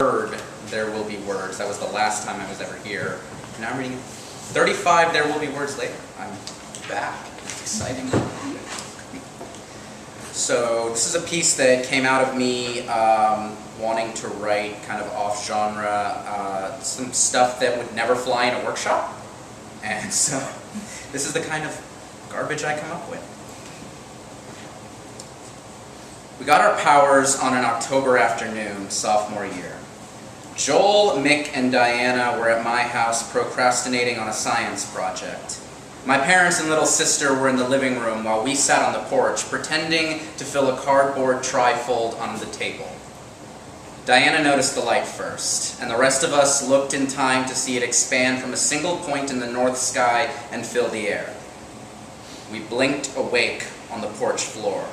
Heard There Will Be Words. That was the last time I was ever here. Now I'm reading 35 There Will Be Words later. I'm back. It's exciting. So this is a piece that came out of me wanting to write kind of off-genre, some stuff that would never fly in a workshop. And so this is the kind of garbage I come up with. We got our powers on an October afternoon, sophomore year. Joel, Mick, and Diana were at my house procrastinating on a science project. My parents and little sister were in the living room while we sat on the porch, pretending to fill a cardboard trifold on the table. Diana noticed the light first, and the rest of us looked in time to see it expand from a single point in the north sky and fill the air. We blinked awake on the porch floor.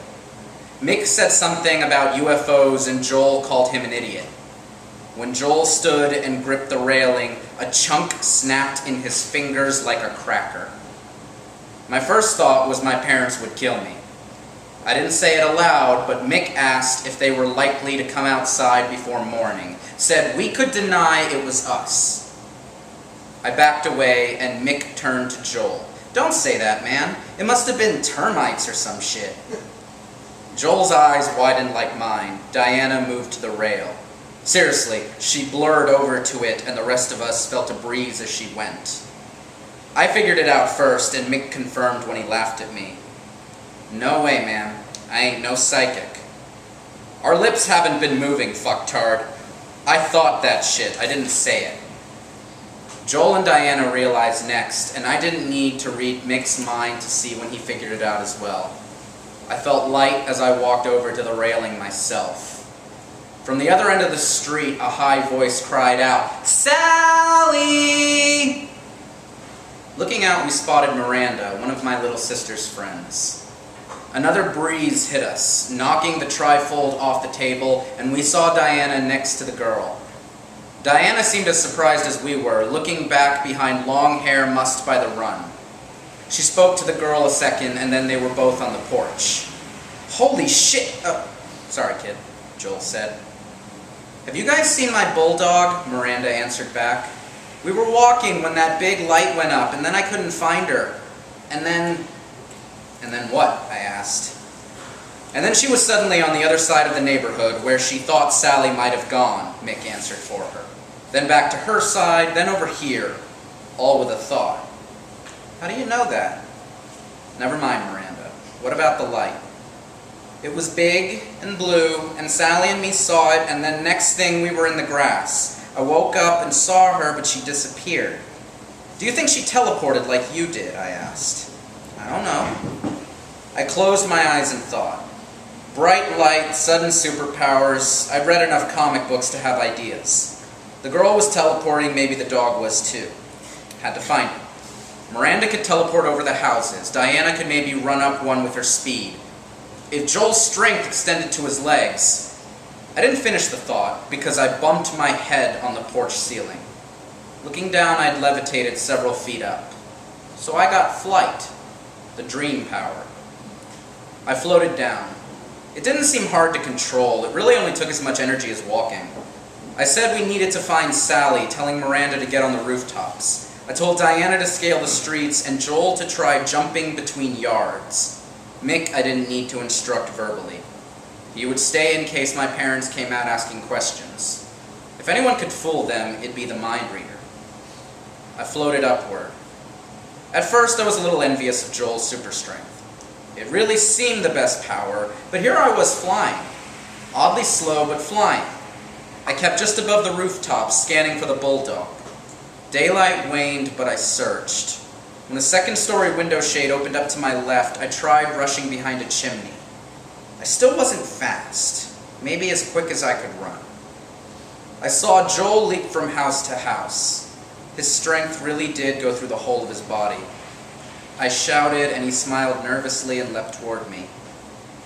Mick said something about UFOs and Joel called him an idiot. When Joel stood and gripped the railing, a chunk snapped in his fingers like a cracker. My first thought was my parents would kill me. I didn't say it aloud, but Mick asked if they were likely to come outside before morning, said we could deny it was us. I backed away and Mick turned to Joel. "Don't say that, man. It must have been termites or some shit." Joel's eyes widened like mine. Diana moved to the rail. Seriously, she blurred over to it and the rest of us felt a breeze as she went. I figured it out first and Mick confirmed when he laughed at me. "No way, man. I ain't no psychic." "Our lips haven't been moving, fucktard." I thought that shit. I didn't say it. Joel and Diana realized next, and I didn't need to read Mick's mind to see when he figured it out as well. I felt light as I walked over to the railing myself. From the other end of the street, a high voice cried out, "Sally!" Looking out, we spotted Miranda, one of my little sister's friends. Another breeze hit us, knocking the trifold off the table, and we saw Diana next to the girl. Diana seemed as surprised as we were, looking back behind long hair mussed by the run. She spoke to the girl a second, and then they were both on the porch. "Holy shit!" "Sorry, kid," Joel said. "Have you guys seen my bulldog?" Miranda answered back. "We were walking when that big light went up, and then I couldn't find her. And then what?" I asked. "And then she was suddenly on the other side of the neighborhood, where she thought Sally might have gone," Mick answered for her. "Then back to her side, then over here, all with a thought." "How do you know that?" "Never mind, Miranda. What about the light?" "It was big and blue, and Sally and me saw it, and then next thing we were in the grass. I woke up and saw her, but she disappeared." "Do you think she teleported like you did?" I asked. "I don't know." I closed my eyes and thought. Bright light, sudden superpowers. I'd read enough comic books to have ideas. The girl was teleporting, maybe the dog was too. Had to find it. Miranda could teleport over the houses. Diana could maybe run up one with her speed. If Joel's strength extended to his legs... I didn't finish the thought because I bumped my head on the porch ceiling. Looking down, I'd levitated several feet up. So I got flight, the dream power. I floated down. It didn't seem hard to control. It really only took as much energy as walking. I said we needed to find Sally, telling Miranda to get on the rooftops. I told Diana to scale the streets and Joel to try jumping between yards. Mick I didn't need to instruct verbally. He would stay in case my parents came out asking questions. If anyone could fool them, it'd be the mind reader. I floated upward. At first I was a little envious of Joel's super strength. It really seemed the best power, but here I was flying. Oddly slow, but flying. I kept just above the rooftops, scanning for the bulldog. Daylight waned, but I searched. When the second-story window shade opened up to my left, I tried rushing behind a chimney. I still wasn't fast, maybe as quick as I could run. I saw Joel leap from house to house. His strength really did go through the whole of his body. I shouted, and he smiled nervously and leapt toward me.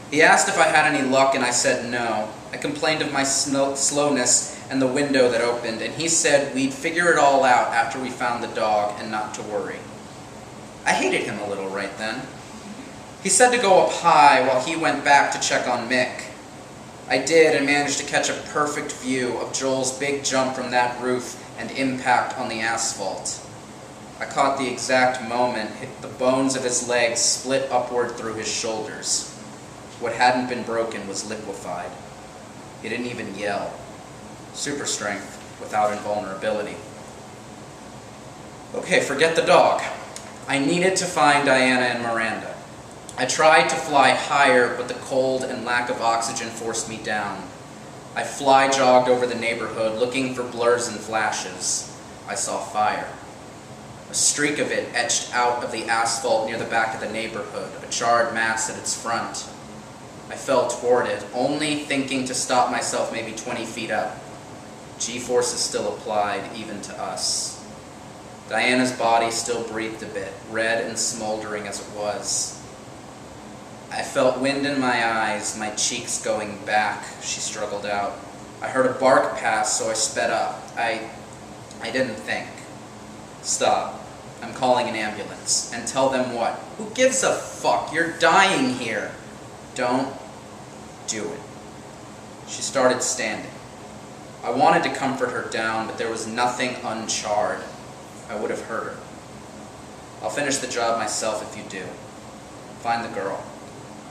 He asked if I had any luck, and I said no. I complained of my slowness and the window that opened, and he said we'd figure it all out after we found the dog and not to worry. I hated him a little right then. He said to go up high while he went back to check on Mick. I did, and managed to catch a perfect view of Joel's big jump from that roof and impact on the asphalt. I caught the exact moment the bones of his legs split upward through his shoulders. What hadn't been broken was liquefied. He didn't even yell. Super strength without invulnerability. Okay, forget the dog. I needed to find Diana and Miranda. I tried to fly higher, but the cold and lack of oxygen forced me down. I fly jogged over the neighborhood, looking for blurs and flashes. I saw fire. A streak of it etched out of the asphalt near the back of the neighborhood, a charred mass at its front. I fell toward it, only thinking to stop myself maybe 20 feet up. G-forces still applied, even to us. Diana's body still breathed a bit, red and smoldering as it was. I felt wind in my eyes, my cheeks going back, she struggled out. I heard a bark pass, so I sped up. I didn't think. Stop. I'm calling an ambulance. And tell them what? Who gives a fuck? You're dying here. Don't do it. She started standing. I wanted to comfort her down, but there was nothing uncharred. I would have hurt her. I'll finish the job myself if you do. Find the girl.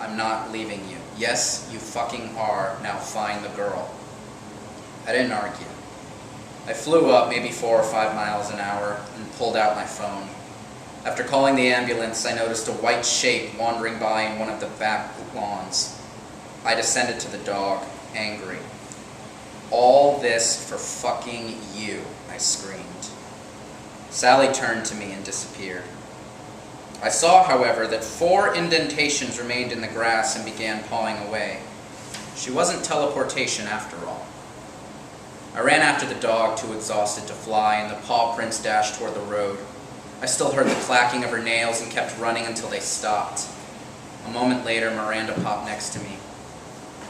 I'm not leaving you. Yes, you fucking are. Now find the girl. I didn't argue. I flew up maybe 4 or 5 miles an hour and pulled out my phone. After calling the ambulance, I noticed a white shape wandering by in one of the back lawns. I descended to the dog, angry. All this for fucking you, I screamed. Sally turned to me and disappeared. I saw, however, that 4 indentations remained in the grass and began pawing away. She wasn't teleportation after all. I ran after the dog, too exhausted to fly, and the paw prints dashed toward the road. I still heard the clacking of her nails and kept running until they stopped. A moment later, Miranda popped next to me.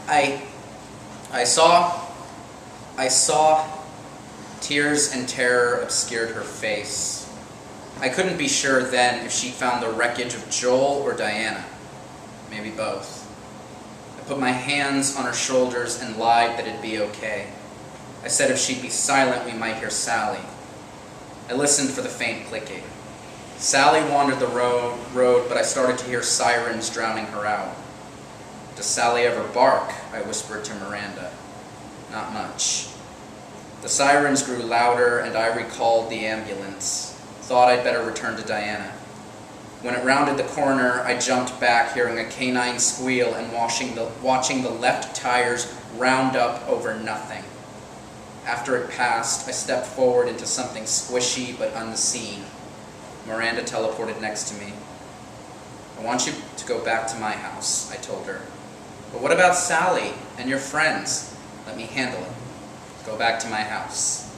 I saw tears and terror obscured her face. I couldn't be sure then if she'd found the wreckage of Joel or Diana. Maybe both. I put my hands on her shoulders and lied that it'd be okay. I said if she'd be silent, we might hear Sally. I listened for the faint clicking. Sally wandered the road, but I started to hear sirens drowning her out. Does Sally ever bark? I whispered to Miranda. Not much. The sirens grew louder, and I recalled the ambulance. Thought I'd better return to Diana. When it rounded the corner, I jumped back, hearing a canine squeal and watching the left tires round up over nothing. After it passed, I stepped forward into something squishy but unseen. Miranda teleported next to me. I want you to go back to my house, I told her. But what about Sally and your friends? Let me handle it. Go back to my house.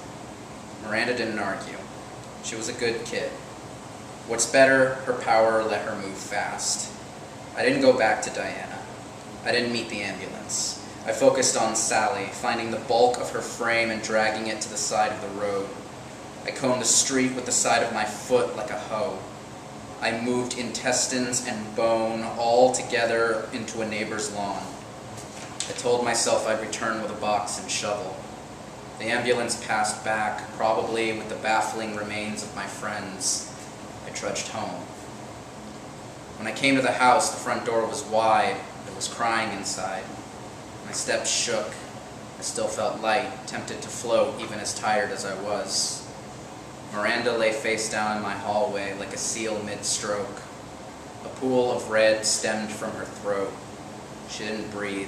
Miranda didn't argue. She was a good kid. What's better, her power let her move fast. I didn't go back to Diana. I didn't meet the ambulance. I focused on Sally, finding the bulk of her frame and dragging it to the side of the road. I combed the street with the side of my foot like a hoe. I moved intestines and bone all together into a neighbor's lawn. I told myself I'd return with a box and shovel. The ambulance passed back, probably with the baffling remains of my friends. I trudged home. When I came to the house, the front door was wide. There was crying inside. My steps shook. I still felt light, tempted to float, even as tired as I was. Miranda lay face down in my hallway like a seal mid-stroke. A pool of red stemmed from her throat. She didn't breathe.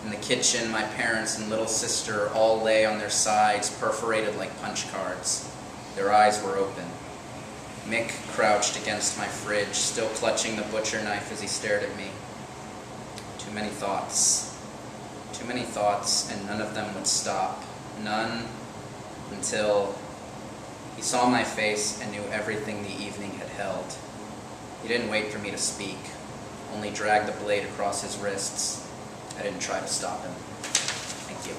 In the kitchen, my parents and little sister all lay on their sides, perforated like punch cards. Their eyes were open. Mick crouched against my fridge, still clutching the butcher knife as he stared at me. Too many thoughts. Too many thoughts, and none of them would stop. None until he saw my face and knew everything the evening had held. He didn't wait for me to speak, only dragged the blade across his wrists. I didn't try to stop him. Thank you.